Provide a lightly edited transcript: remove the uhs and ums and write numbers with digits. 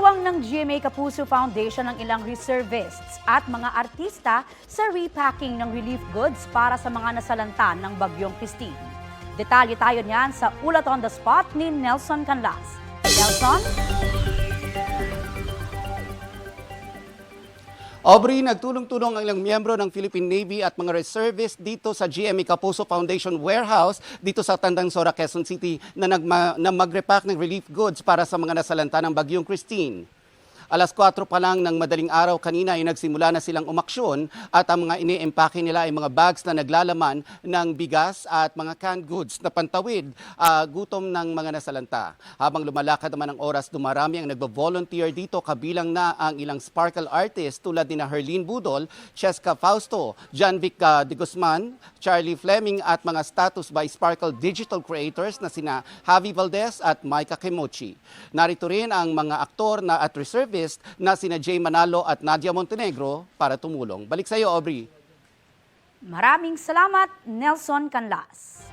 Katuwang ng GMA Kapuso Foundation ang ilang reservists at mga artista sa repacking ng relief goods para sa mga nasalanta ng Bagyong Christine. Detalye tayo niyan sa Ulat on the Spot ni Nelson Canlas. Nelson? Aubrey, nagtulong-tulong ang ilang miyembro ng Philippine Navy at mga reservists dito sa GMA Kapuso Foundation Warehouse dito sa Tandansora, Quezon City na mag-repack ng relief goods para sa mga nasalanta ng Bagyong Christine. Alas 4 pa lang ng madaling araw kanina ay nagsimula na silang umaksyon at ang mga ini-empake nila ay mga bags na naglalaman ng bigas at mga canned goods na pantawid gutom ng mga nasalanta. Habang lumalakad naman ang oras, dumarami ang nagbo-volunteer dito, kabilang na ang ilang sparkle artists tulad ni Herlene Budol, Cheska Fausto, Janvic de Guzman, Charlie Fleming at mga status by Sparkle digital creators na sina Javi Valdez at Micah Kimochi. Narito rin ang mga aktor na at reservists na sina Jay Manalo at Nadia Montenegro para tumulong. Balik sa iyo, Aubrey. Maraming salamat, Nelson Canlas.